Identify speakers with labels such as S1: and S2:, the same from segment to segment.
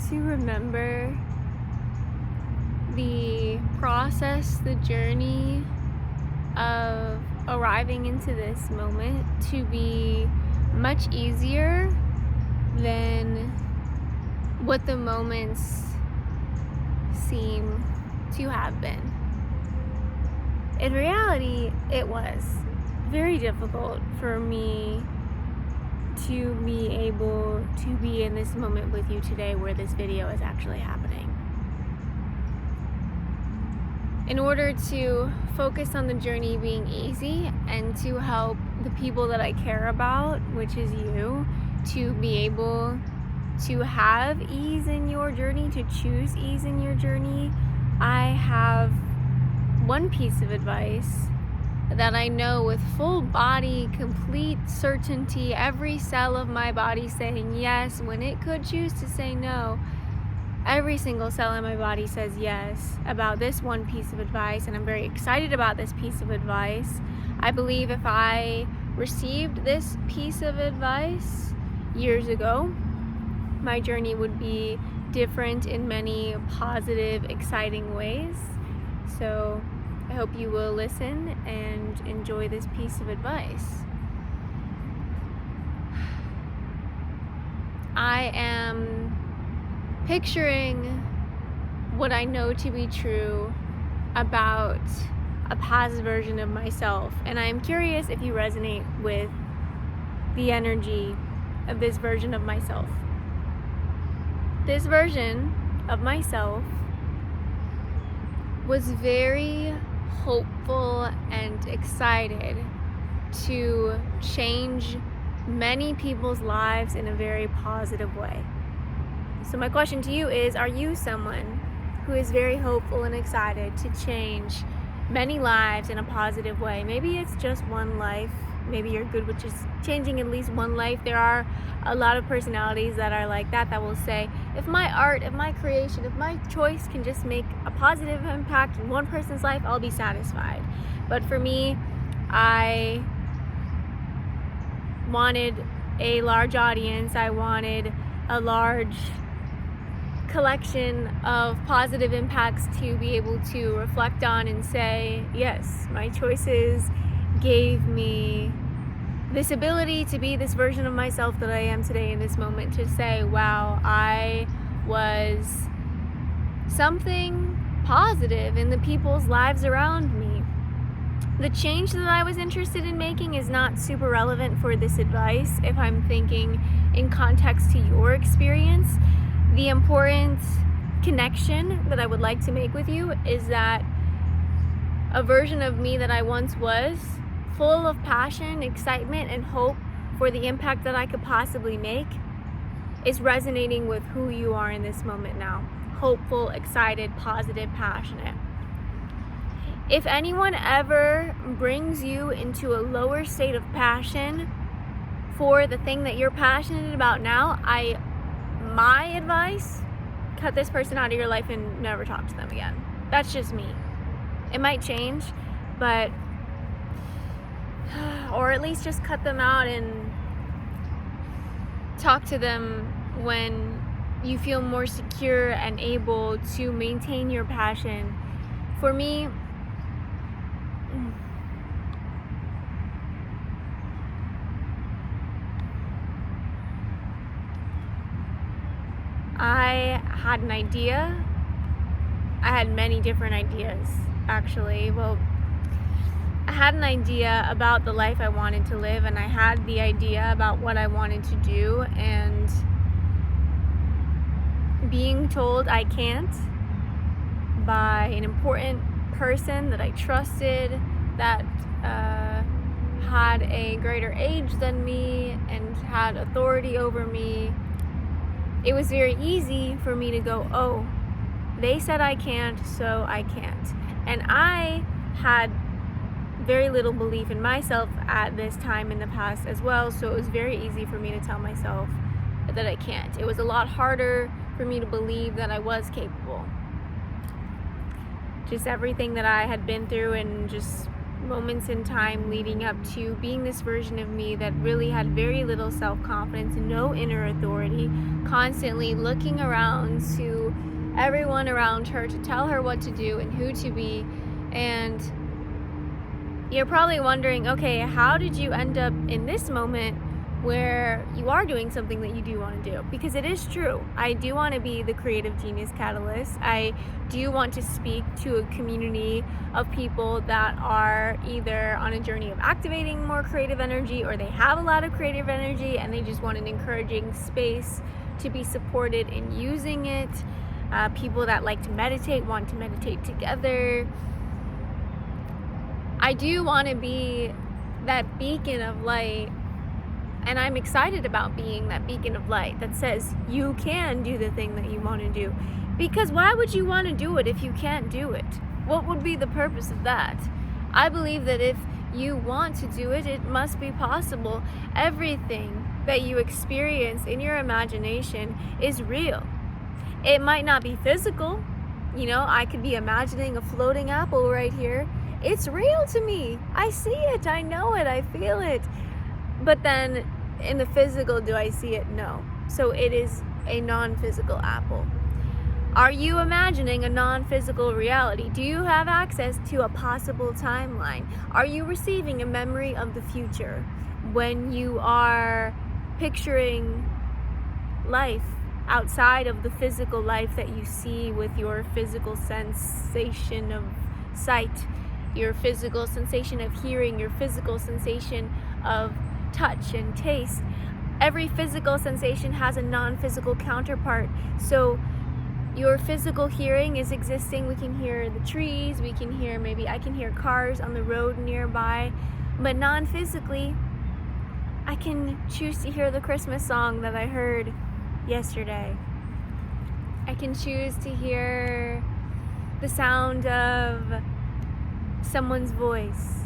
S1: to remember the process, the journey of arriving into this moment to be much easier than what the moments seem to have been. In reality, it was very difficult for me to be able to be in this moment with you today where this video is actually happening. In order to focus on the journey being easy and to help the people that I care about, which is you, to be able to have ease in your journey, to choose ease in your journey, I have one piece of advice that I know with full body, complete certainty, every cell of my body saying yes when it could choose to say no. Every single cell in my body says yes about this one piece of advice, and I'm very excited about this piece of advice. I believe if I received this piece of advice years ago, my journey would be different in many positive, exciting ways. So I hope you will listen and enjoy this piece of advice. I am picturing what I know to be true about a past version of myself, and I am curious if you resonate with the energy of this version of myself. This version of myself was very hopeful and excited to change many people's lives in a very positive way. So my question to you is, are you someone who is very hopeful and excited to change many lives in a positive way? Maybe it's just one life. Maybe you're good with just changing at least one life. There are a lot of personalities that are like that will say, if my art, if my creation, if my choice can just make a positive impact in one person's life, I'll be satisfied. But for me, I wanted a large audience. I wanted a large collection of positive impacts to be able to reflect on and say, yes, my choices gave me this ability to be this version of myself that I am today in this moment, to say, wow, I was something positive in the people's lives around me. The change that I was interested in making is not super relevant for this advice if I'm thinking in context to your experience. The important connection that I would like to make with you is that a version of me that I once was, full of passion, excitement, and hope for the impact that I could possibly make, is resonating with who you are in this moment now. Hopeful, excited, positive, passionate. If anyone ever brings you into a lower state of passion for the thing that you're passionate about now, my advice, cut this person out of your life and never talk to them again. That's just me. It might change, but or at least just cut them out and talk to them when you feel more secure and able to maintain your passion. For me, I had an idea. I had many different ideas, actually. Well, I had an idea about the life I wanted to live, and I had the idea about what I wanted to do, and being told I can't by an important person that I trusted, that had a greater age than me and had authority over me, it was very easy for me to go, oh, they said I can't, so I can't. And I had very little belief in myself at this time in the past as well, so it was very easy for me to tell myself that I can't. It was a lot harder for me to believe that I was capable. Just everything that I had been through and just moments in time leading up to being this version of me that really had very little self-confidence, no inner authority, constantly looking around to everyone around her to tell her what to do and who to be. And you're probably wondering, okay, how did you end up in this moment where you are doing something that you do want to do? Because it is true. I do want to be the creative genius catalyst. I do want to speak to a community of people that are either on a journey of activating more creative energy, or they have a lot of creative energy and they just want an encouraging space to be supported in using it. People that like to meditate, want to meditate together. I do want to be that beacon of light, and I'm excited about being that beacon of light that says you can do the thing that you want to do. Because why would you want to do it if you can't do it? What would be the purpose of that? I believe that if you want to do it, it must be possible. Everything that you experience in your imagination is real. It might not be physical. I could be imagining a floating apple right here. It's real to me. I see it, I know it, I feel it. But then in the physical, do I see it? No. So it is a non-physical apple. Are you imagining a non-physical reality? Do you have access to a possible timeline? Are you receiving a memory of the future when you are picturing life outside of the physical life that you see with your physical sensation of sight, your physical sensation of hearing, your physical sensation of touch and taste? Every physical sensation has a non-physical counterpart. So your physical hearing is existing. We can hear the trees, we can hear, maybe I can hear cars on the road nearby. But non-physically, I can choose to hear the Christmas song that I heard yesterday. I can choose to hear the sound of someone's voice.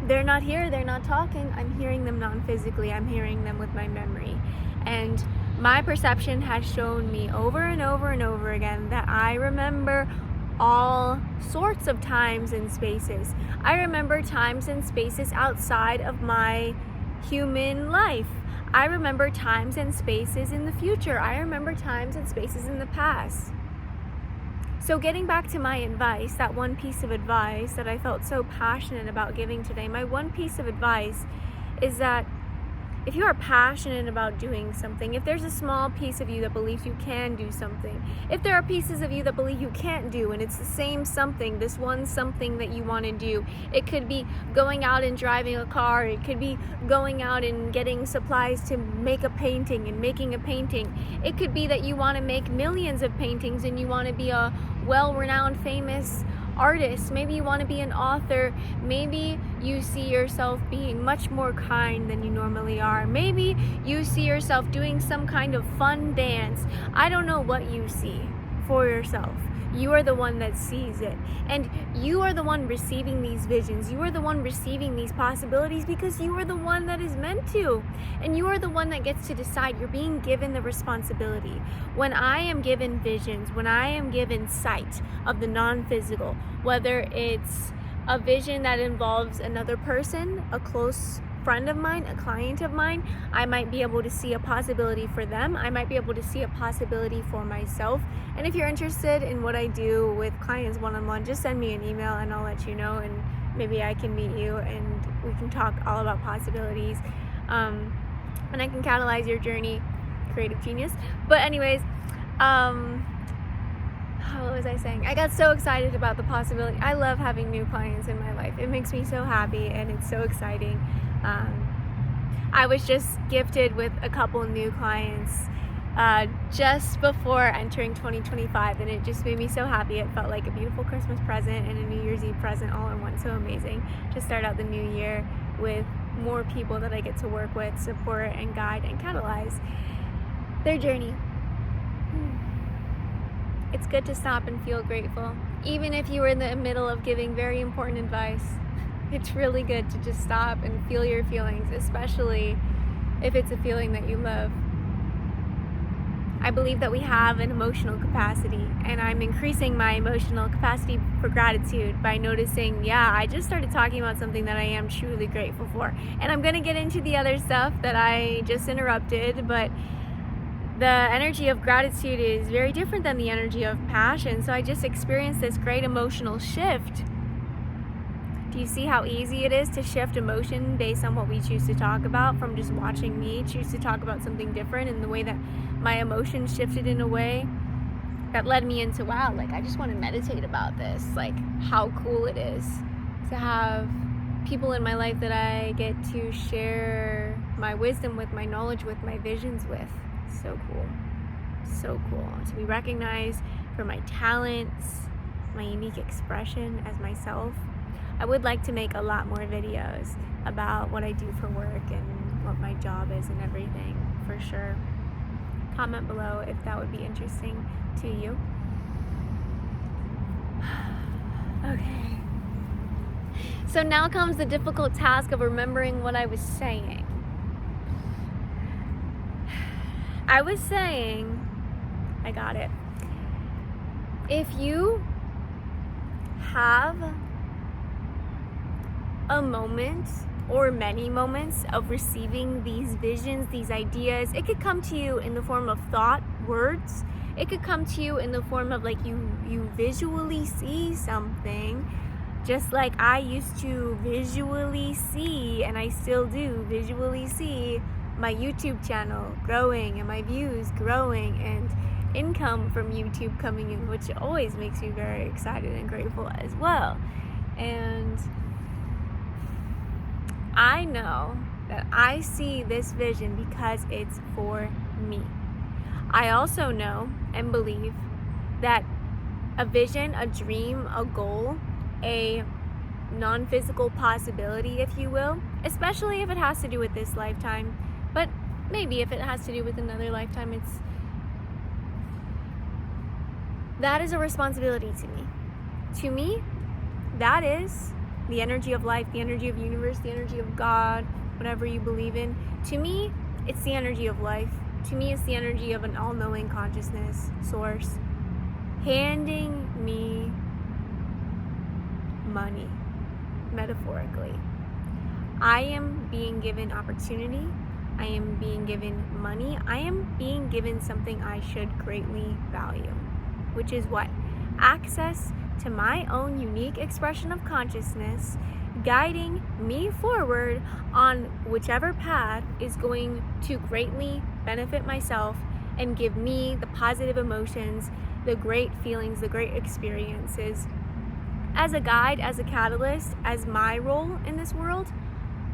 S1: They're not here, they're not talking. I'm hearing them non-physically. I'm hearing them with my memory. And my perception has shown me over and over and over again that I remember all sorts of times and spaces. I remember times and spaces outside of my human life. I remember times and spaces in the future. I remember times and spaces in the past. So getting back to my advice, that one piece of advice that I felt so passionate about giving today, my one piece of advice is that if you are passionate about doing something, if there's a small piece of you that believes you can do something, if there are pieces of you that believe you can't do, and it's the same something, this one something that you want to do, it could be going out and driving a car, it could be going out and getting supplies to make a painting and making a painting, it could be that you want to make millions of paintings and you want to be a well-renowned, famous artist, maybe you want to be an author, maybe you see yourself being much more kind than you normally are, maybe you see yourself doing some kind of fun dance. I don't know what you see for yourself. You are the one that sees it, and you are the one receiving these visions. You are the one receiving these possibilities because you are the one that is meant to, and you are the one that gets to decide. You're being given the responsibility. When I am given visions, when I am given sight of the non-physical, whether it's a vision that involves another person, a close friend of mine, a client of mine, I might be able to see a possibility for them. I might be able to see a possibility for myself. And if you're interested in what I do with clients one-on-one, just send me an email and I'll let you know, and maybe I can meet you and we can talk all about possibilities. And I can catalyze your journey, creative genius. But anyways, what was I saying? I got so excited about the possibility. I love having new clients in my life. It makes me so happy and it's so exciting. I was just gifted with a couple new clients just before entering 2025, and it just made me so happy. It felt like a beautiful Christmas present and a New Year's Eve present all in one. So amazing to start out the new year with more people that I get to work with, support and guide and catalyze their journey. It's good to stop and feel grateful. Even if you were in the middle of giving very important advice, it's really good to just stop and feel your feelings, especially if it's a feeling that you love. I believe that we have an emotional capacity, and I'm increasing my emotional capacity for gratitude by noticing, I just started talking about something that I am truly grateful for. And I'm going to get into the other stuff that I just interrupted, but the energy of gratitude is very different than the energy of passion. So I just experienced this great emotional shift. Do you see how easy it is to shift emotion based on what we choose to talk about, from just watching me choose to talk about something different, and the way that my emotions shifted in a way that led me into, wow, like I just want to meditate about this, like how cool it is to have people in my life that I get to share my wisdom with, my knowledge with, my visions with. So cool. So cool. To be recognized for my talents, my unique expression as myself. I would like to make a lot more videos about what I do for work and what my job is and everything, for sure. Comment below if that would be interesting to you. Okay. So now comes the difficult task of remembering what I was saying. I was saying, I got it. If you have a moment or many moments of receiving these visions, these ideas, it could come to you in the form of thought, words. It could come to you in the form of like you visually see something, just like I used to visually see, and I still do visually see, my YouTube channel growing and my views growing and income from YouTube coming in, which always makes me very excited and grateful as well. And I know that I see this vision because it's for me. I also know and believe that a vision, a dream, a goal, a non-physical possibility, if you will, especially if it has to do with this lifetime, but maybe if it has to do with another lifetime, that is a responsibility to me. To me, that is the energy of life, the energy of universe, the energy of God, whatever you believe in. To me, it's the energy of life. To me, it's the energy of an all-knowing consciousness source handing me money, metaphorically. I am being given opportunity. I am being given money. I am being given something I should greatly value, which is what? Access to my own unique expression of consciousness, guiding me forward on whichever path is going to greatly benefit myself and give me the positive emotions, the great feelings, the great experiences. As a guide, as a catalyst, as my role in this world,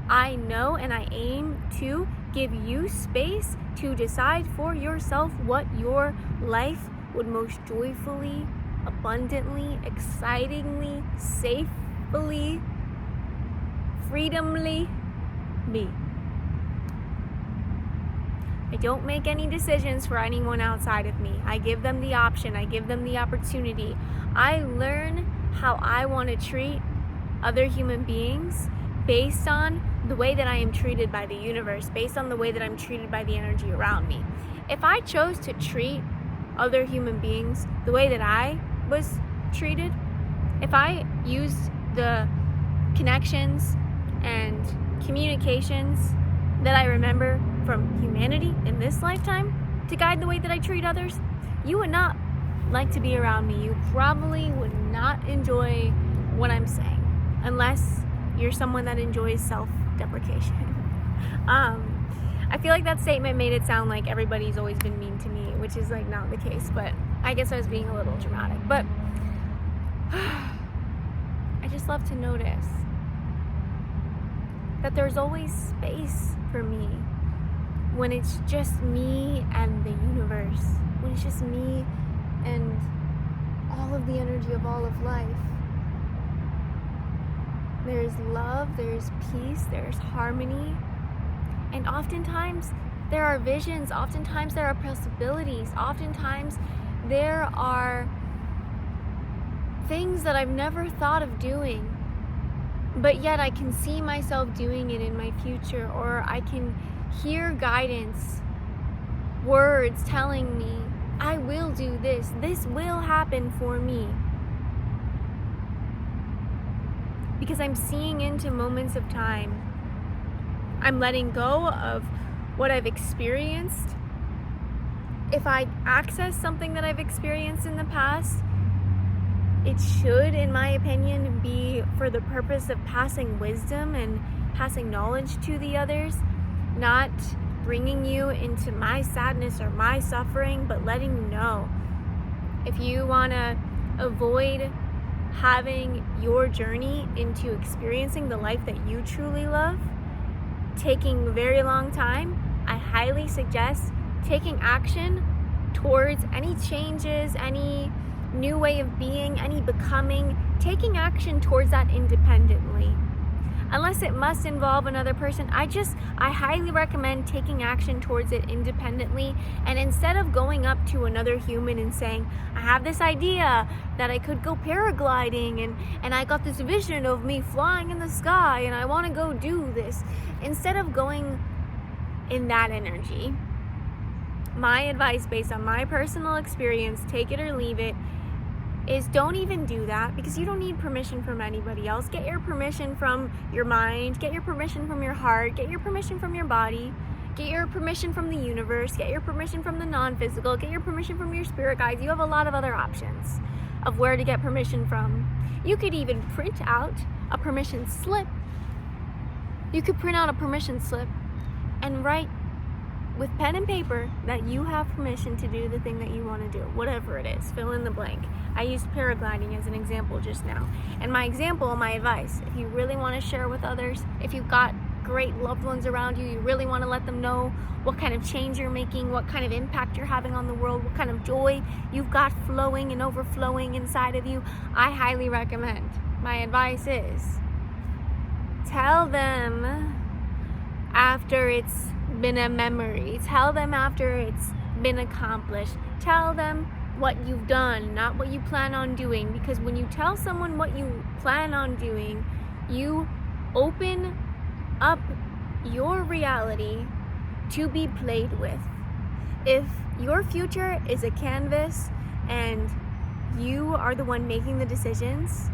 S1: I know and I aim to give you space to decide for yourself what your life would most joyfully, abundantly, excitingly, safely, freedomly be. I don't make any decisions for anyone outside of me. I give them the option. I give them the opportunity. I learn how I want to treat other human beings based on the way that I am treated by the universe, based on the way that I'm treated by the energy around me. If I chose to treat other human beings the way that I was treated, if I used the connections and communications that I remember from humanity in this lifetime to guide the way that I treat others, you would not like to be around me. You probably would not enjoy what I'm saying, unless you're someone that enjoys self-deprecation. I feel like that statement made it sound like everybody's always been mean to me, which is like not the case, but I guess I was being a little dramatic. But I just love to notice that there's always space for me when it's just me and the universe, when it's just me and all of the energy of all of life. There's love, there's peace, there's harmony, and oftentimes there are visions, oftentimes there are possibilities, oftentimes there are things that I've never thought of doing, but yet I can see myself doing it in my future, or I can hear guidance, words telling me, I will do this, this will happen for me. Because I'm seeing into moments of time. I'm letting go of what I've experienced if I access something that I've experienced in the past, it should, in my opinion, be for the purpose of passing wisdom and passing knowledge to the others, not bringing you into my sadness or my suffering, but letting you know. If you want to avoid having your journey into experiencing the life that you truly love taking a very long time, I highly suggest taking action towards any changes, any new way of being, any becoming, taking action towards that independently. Unless it must involve another person, I highly recommend taking action towards it independently. And instead of going up to another human and saying, I have this idea that I could go paragliding and I got this vision of me flying in the sky and I want to go do this. Instead of going in that energy, my advice based on my personal experience, take it or leave it, is don't even do that, because you don't need permission from anybody else. Get your permission from your mind, get your permission from your heart, get your permission from your body, get your permission from the universe, get your permission from the non-physical, get your permission from your spirit guides. You have a lot of other options of where to get permission from. You could even print out a permission slip. You could print out a permission slip and write with pen and paper that you have permission to do the thing that you want to do, whatever it is, fill in the blank. I used paragliding as an example just now. And my example, my advice, if you really want to share with others, if you've got great loved ones around you, you really want to let them know what kind of change you're making, what kind of impact you're having on the world, what kind of joy you've got flowing and overflowing inside of you, I highly recommend. My advice is, tell them after it's been a memory. Tell them after it's been accomplished. Tell them what you've done, not what you plan on doing. Because when you tell someone what you plan on doing, you open up your reality to be played with. If your future is a canvas and you are the one making the decisions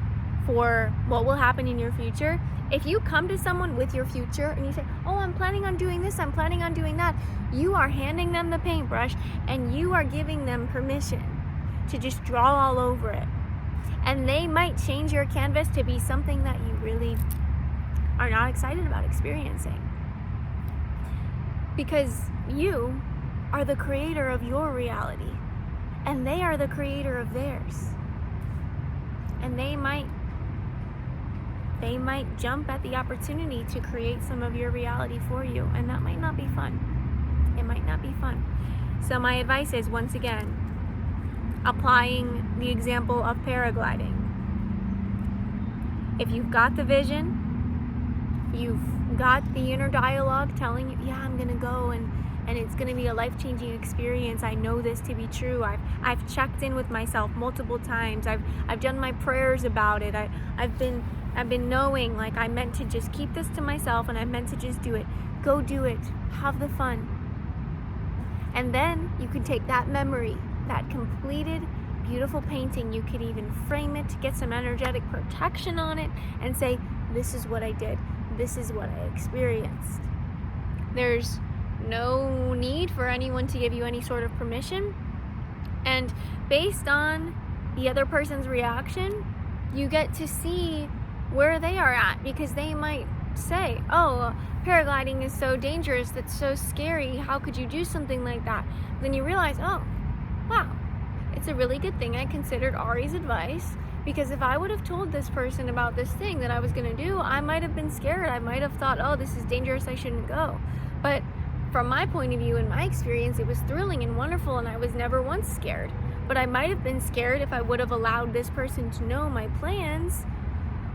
S1: for what will happen in your future, if you come to someone with your future and you say, oh, I'm planning on doing this, I'm planning on doing that, you are handing them the paintbrush and you are giving them permission to just draw all over it. And they might change your canvas to be something that you really are not excited about experiencing. Because you are the creator of your reality and they are the creator of theirs. And they might jump at the opportunity to create some of your reality for you, and that might not be fun. It might not be fun. So my advice is, once again, applying the example of paragliding. If you've got the vision, you've got the inner dialogue telling you, yeah, I'm gonna go and it's gonna be a life-changing experience. I know this to be true. I've checked in with myself multiple times. I've done my prayers about it. I've been knowing, like, I meant to just keep this to myself and I meant to just do it. Go do it. Have the fun. And then you can take that memory, that completed, beautiful painting, you could even frame it, get some energetic protection on it, and say, this is what I did. This is what I experienced. There's no need for anyone to give you any sort of permission. And based on the other person's reaction, you get to see where they are at, because they might say, oh, paragliding is so dangerous, that's so scary, how could you do something like that? Then you realize, oh, wow, it's a really good thing I considered Ari's advice, because if I would have told this person about this thing that I was going to do, I might have been scared. I might have thought, oh, this is dangerous, I shouldn't go. But from my point of view and my experience, it was thrilling and wonderful, and I was never once scared. But I might have been scared if I would have allowed this person to know my plans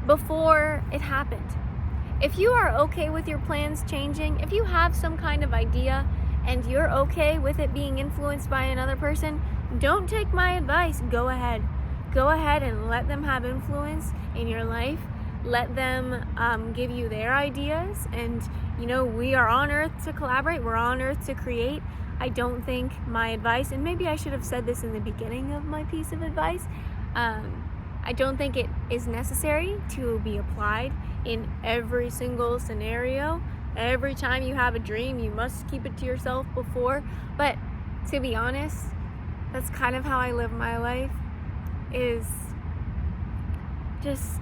S1: before it happened. If you are okay with your plans changing, if you have some kind of idea and you're okay with it being influenced by another person, don't take my advice. Go ahead and let them have influence in your life. Let them give you their ideas. And we are on earth to collaborate, we're on earth to create. I don't think my advice, and maybe I should have said this in the beginning of my piece of advice, I don't think it is necessary to be applied in every single scenario. Every time you have a dream, you must keep it to yourself before. But to be honest, that's kind of how I live my life, is just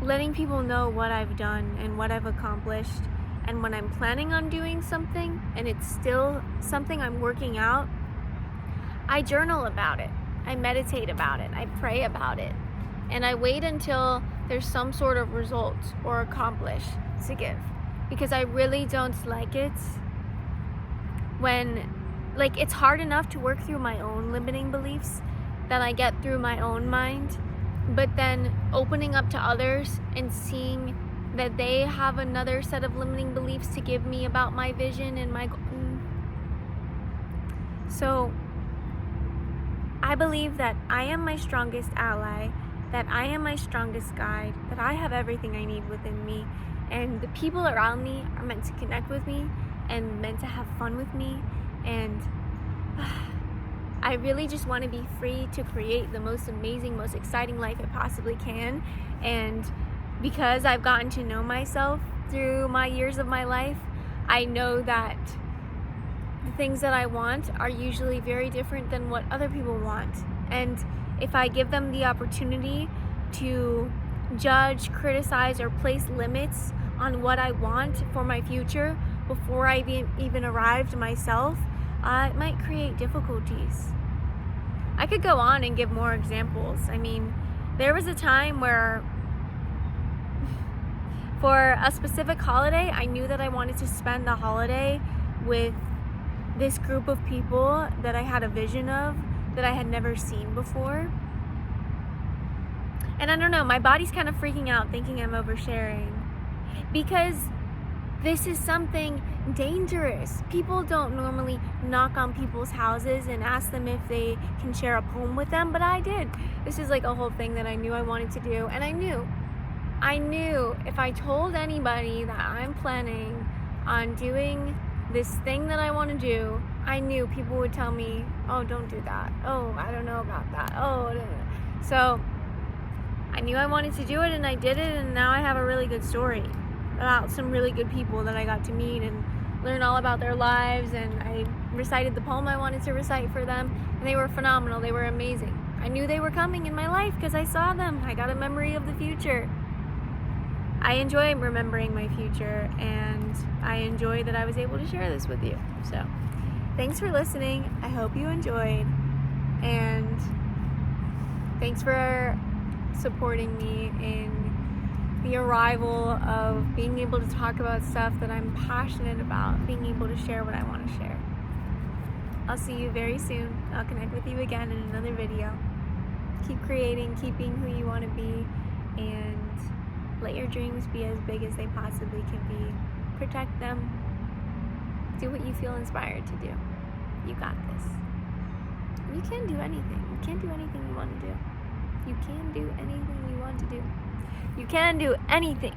S1: letting people know what I've done and what I've accomplished. And when I'm planning on doing something and it's still something I'm working out, I journal about it, I meditate about it, I pray about it, and I wait until there's some sort of result or accomplish to give, because I really don't like it when, like, it's hard enough to work through my own limiting beliefs that I get through my own mind, but then opening up to others and seeing that they have another set of limiting beliefs to give me about my vision and my So I believe that I am my strongest ally, that I am my strongest guide, that I have everything I need within me, and the people around me are meant to connect with me and meant to have fun with me, and I really just want to be free to create the most amazing, most exciting life I possibly can. And because I've gotten to know myself through my years of my life, I know that the things that I want are usually very different than what other people want. And if I give them the opportunity to judge, criticize, or place limits on what I want for my future before I even arrived myself, it might create difficulties. I could go on and give more examples. I mean, there was a time where for a specific holiday, I knew that I wanted to spend the holiday with this group of people that I had a vision of, that I had never seen before. And I don't know, my body's kind of freaking out thinking I'm oversharing, because this is something dangerous. People don't normally knock on people's houses and ask them if they can share a poem with them, but I did. This is like a whole thing that I knew I wanted to do, and I knew if I told anybody that I'm planning on doing this thing that I want to do, I knew people would tell me, oh, don't do that. Oh, I don't know about that. Oh, so I knew I wanted to do it, and I did it, and now I have a really good story about some really good people that I got to meet and learn all about their lives, and I recited the poem I wanted to recite for them, and they were phenomenal. They were amazing. I knew they were coming in my life because I saw them. I got a memory of the future. I enjoy remembering my future, and I enjoy that I was able to share this with you. So thanks for listening. I hope you enjoyed, and thanks for supporting me in the arrival of being able to talk about stuff that I'm passionate about, being able to share what I want to share. I'll see you very soon. I'll connect with you again in another video. Keep creating, keep being who you want to be, and let your dreams be as big as they possibly can be. Protect them. Do what you feel inspired to do. You got this. You can do anything. You can do anything you want to do. You can do anything you want to do. You can do anything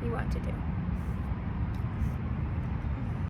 S1: you want to do.